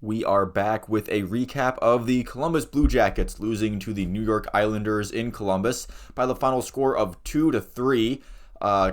We are back with a recap of the Columbus Blue Jackets losing to the New York Islanders in Columbus by the final score of 2-3.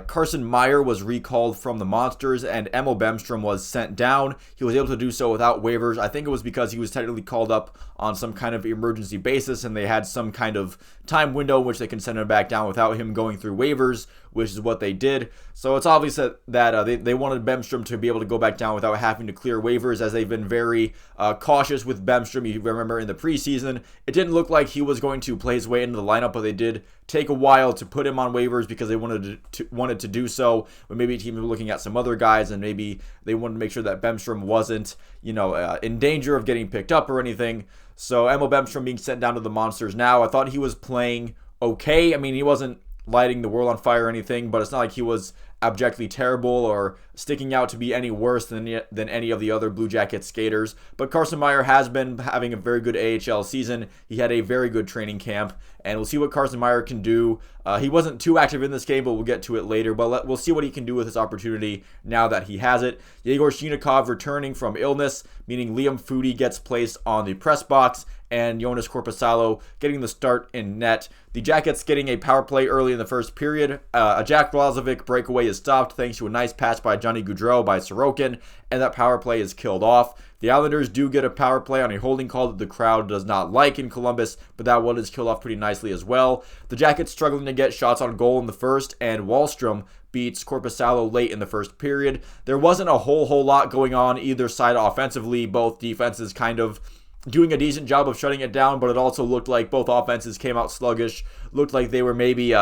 Carson Meyer was recalled from the Monsters and Emil Bemstrom was sent down. He was able to do so without waivers. I think it was because he was technically called up on some kind of emergency basis and they had some kind of time window in which they can send him back down without him going through waivers, which is what they did. So it's obvious that they wanted Bemstrom to be able to go back down without having to clear waivers, as they've been very cautious with Bemstrom. You remember in the preseason, it didn't look like he was going to play his way into the lineup, but they did take a while to put him on waivers because they wanted to do so. When maybe teams were looking at some other guys, and maybe they wanted to make sure that Bemstrom wasn't, in danger of getting picked up or anything. So Emil Bemstrom being sent down to the Monsters now. I thought he was playing okay. I mean, he wasn't lighting the world on fire or anything, but it's not like he was abjectly terrible or sticking out to be any worse than any of the other Blue Jackets skaters. But Carson Meyer has been having a very good AHL season. He had a very good training camp, and we'll see what Carson Meyer can do. He wasn't too active in this game, but we'll get to it later. But we'll see what he can do with his opportunity now that he has it. Yegor Shinikov returning from illness, meaning Liam Foudy gets placed on the press box, and Jonas Korpisalo getting the start in net. The Jackets getting a power play early in the first period. A Jack Blazovic breakaway is stopped thanks to a nice pass by Johnny Gaudreau by Sorokin, and that power play is killed off. The Islanders do get a power play on a holding call that the crowd does not like in Columbus, but that one is killed off pretty nicely as well. The Jackets struggling to get shots on goal in the first, and Wahlstrom beats Korpisalo late in the first period. There wasn't a whole lot going on either side offensively. Both defenses kind of doing a decent job of shutting it down, but it also looked like both offenses came out sluggish. Looked like they were maybe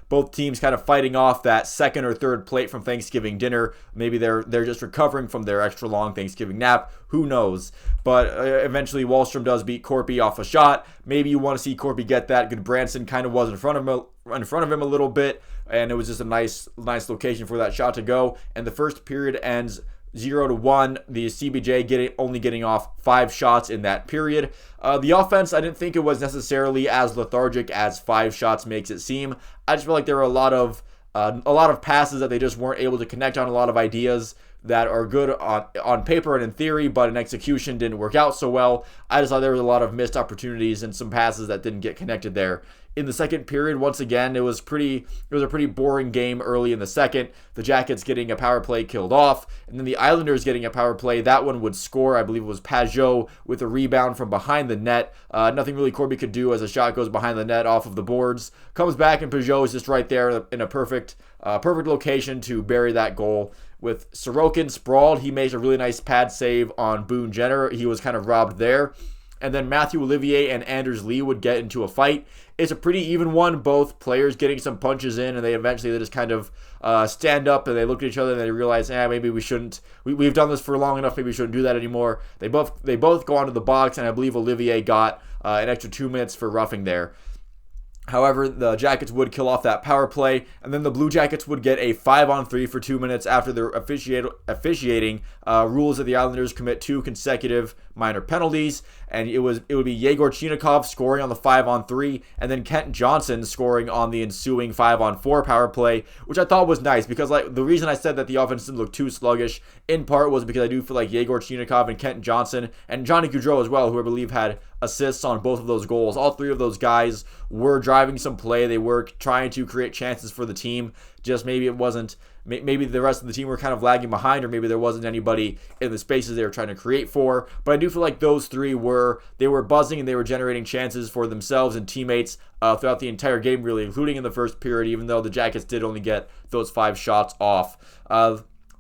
both teams kind of fighting off that second or third plate from Thanksgiving dinner. Maybe they're just recovering from their extra long Thanksgiving nap. Who knows? But eventually Wahlstrom does beat Corpy off a shot. Maybe you want to see Corpy get that. Goodbranson kind of was in front of him a little bit, and it was just a nice location for that shot to go. And the first period ends 0-1. The CBJ only getting off 5 shots in that period. The offense, I didn't think it was necessarily as lethargic as 5 shots makes it seem. I just feel like there were a lot of passes that they just weren't able to connect on, a lot of ideas that are good on paper and in theory, but in execution didn't work out so well. I just thought there was a lot of missed opportunities and some passes that didn't get connected there. In the second period, once again, it was a pretty boring game early in the second. The Jackets getting a power play killed off, and then the Islanders getting a power play. That one would score. I believe it was Pajot with a rebound from behind the net. Nothing really Corby could do as a shot goes behind the net off of the boards. Comes back, and Pajot is just right there in a perfect location to bury that goal. With Sorokin sprawled, he makes a really nice pad save on Boone Jenner. He was kind of robbed there. And then Matthew Olivier and Anders Lee would get into a fight. It's a pretty even one, both players getting some punches in, and they just kind of stand up and they look at each other and they realize, maybe we shouldn't. We've done this for long enough. Maybe we shouldn't do that anymore. They both go onto the box, and I believe Olivier got an extra 2 minutes for roughing there. However, the Jackets would kill off that power play, and then the Blue Jackets would get a 5-on-3 for 2 minutes after their officiating rules that the Islanders commit 2 consecutive minor penalties, and it would be Yegor Chinikov scoring on the 5-on-3, and then Kent Johnson scoring on the ensuing 5-on-4 power play, which I thought was nice because the reason I said that the offense didn't look too sluggish in part was because I do feel like Yegor Chinikov and Kent Johnson and Johnny Gaudreau as well, who I believe had assists on both of those goals. All 3 of those guys were driving some play. They were trying to create chances for the team. Just maybe it wasn't. Maybe the rest of the team were kind of lagging behind, or maybe there wasn't anybody in the spaces they were trying to create for. But I do feel like those 3 were buzzing and they were generating chances for themselves and teammates throughout the entire game, really, including in the first period, even though the Jackets did only get those 5 shots off.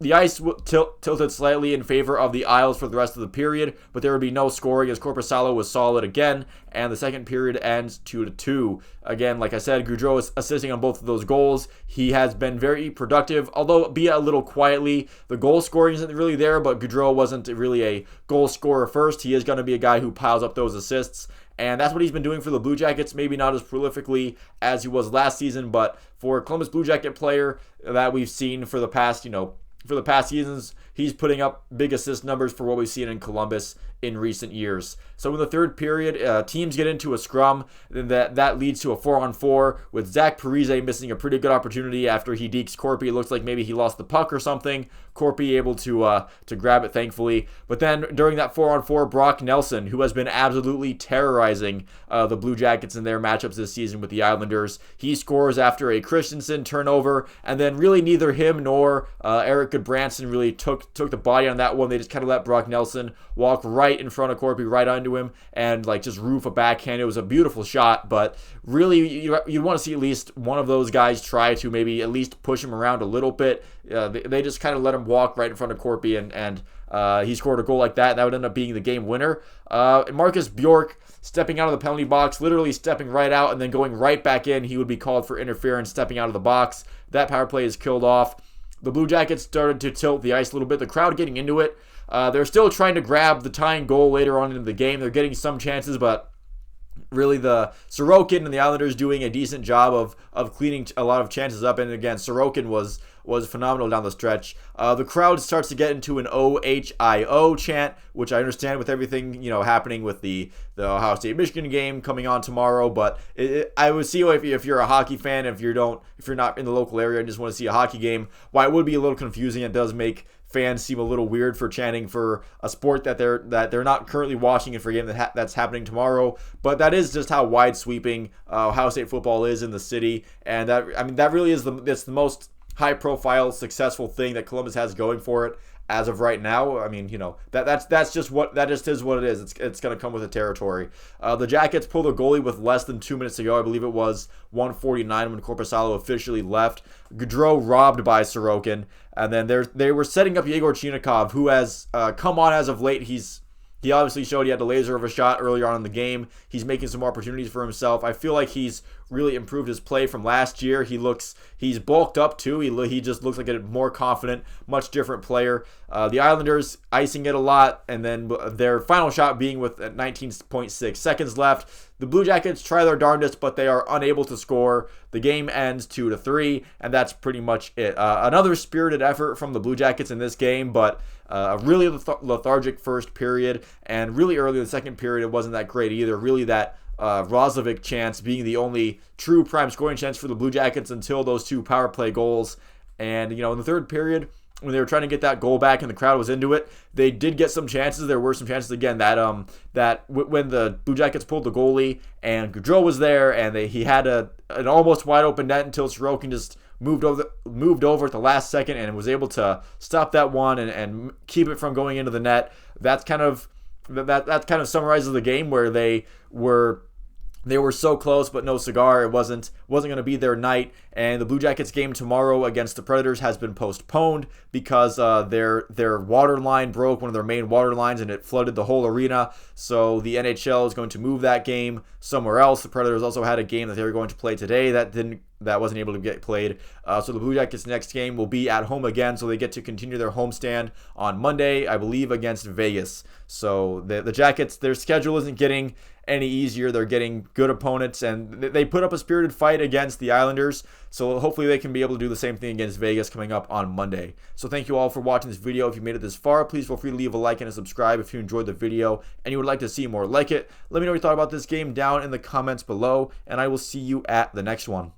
The ice tilted slightly in favor of the Isles for the rest of the period, but there would be no scoring as Korpisalo was solid again, and the second period ends 2-2. Again, like I said, Gaudreau is assisting on both of those goals. He has been very productive, although be a little quietly. The goal scoring isn't really there, but Gaudreau wasn't really a goal scorer first. He is going to be a guy who piles up those assists, and that's what he's been doing for the Blue Jackets. Maybe not as prolifically as he was last season, but for a Columbus Blue Jacket player that we've seen for the past seasons, he's putting up big assist numbers for what we've seen in Columbus in recent years. So in the third period, teams get into a scrum, then that leads to a 4-on-4 with Zach Parise missing a pretty good opportunity after he dekes Corpy. It looks like maybe he lost the puck or something. Corpy able to grab it, thankfully. But then during that 4-on-4, Brock Nelson, who has been absolutely terrorizing the Blue Jackets in their matchups this season with the Islanders, he scores after a Christensen turnover, and then really neither him nor Eric Goodbranson really took the body on that one. They just kind of let Brock Nelson walk right in front of Corpy, right onto him, and like just roof a backhand. It was a beautiful shot, but really you want to see at least one of those guys try to maybe at least push him around a little bit. They just kind of let him walk right in front of Corpy, and he scored a goal like that. That would end up being the game winner. Marcus Bjork stepping out of the penalty box, literally stepping right out and then going right back in. He would be called for interference stepping out of the box. That power play is killed off. The Blue Jackets started to tilt the ice a little bit. The crowd getting into it. They're still trying to grab the tying goal later on in the game. They're getting some chances, but really the Sorokin and the Islanders doing a decent job of cleaning a lot of chances up. And again, Sorokin was phenomenal down the stretch. The crowd starts to get into an OHIO chant, which I understand with everything happening with the Ohio State Michigan game coming on tomorrow. But I would see if you're a hockey fan, if you're not in the local area and just want to see a hockey game, why it would be a little confusing. It does make fans seem a little weird for chanting for a sport that they're not currently watching and for a game that's happening tomorrow. But that is just how wide sweeping Ohio State football is in the city, and that really is the most high profile successful thing that Columbus has going for it as of right now. I mean, that just is what it is. It's going to come with the territory. The Jackets pulled a goalie with less than 2 minutes to go. I believe it was 1:49 when Korpisalo officially left. Gaudreau robbed by Sorokin, and then they were setting up Yegor Chinakhov, who has come on as of late. He obviously showed he had a laser of a shot earlier on in the game. He's making some opportunities for himself. I feel like he's really improved his play from last year. He's bulked up too. He just looks like a more confident, much different player. The Islanders icing it a lot, and then their final shot being with 19.6 seconds left. The Blue Jackets try their darndest, but they are unable to score. The game ends 2-3, and that's pretty much it. Another spirited effort from the Blue Jackets in this game, but a really lethargic first period, and really early in the second period, it wasn't that great either. Really that Roslovic chance being the only true prime scoring chance for the Blue Jackets until those two power play goals. And, in the third period, when they were trying to get that goal back and the crowd was into it, they did get some chances. There were some chances again that when the Blue Jackets pulled the goalie and Gaudreau was there and he had an almost wide open net until Sorokin just moved over at the last second and was able to stop that one and keep it from going into the net. That kind of summarizes the game where they were so close, but no cigar. It wasn't going to be their night. And the Blue Jackets game tomorrow against the Predators has been postponed because their water line broke, one of their main water lines, and it flooded the whole arena. So the NHL is going to move that game somewhere else. The Predators also had a game that they were going to play today that wasn't able to get played. So the Blue Jackets' next game will be at home again, so they get to continue their homestand on Monday, I believe, against Vegas. So the Jackets, their schedule isn't getting any easier. They're getting good opponents, and they put up a spirited fight against the Islanders. So hopefully they can be able to do the same thing against Vegas coming up on Monday. So thank you all for watching this video. If you made it this far, please feel free to leave a like and a subscribe if you enjoyed the video and you would like to see more like it. Let me know what you thought about this game down in the comments below, and I will see you at the next one.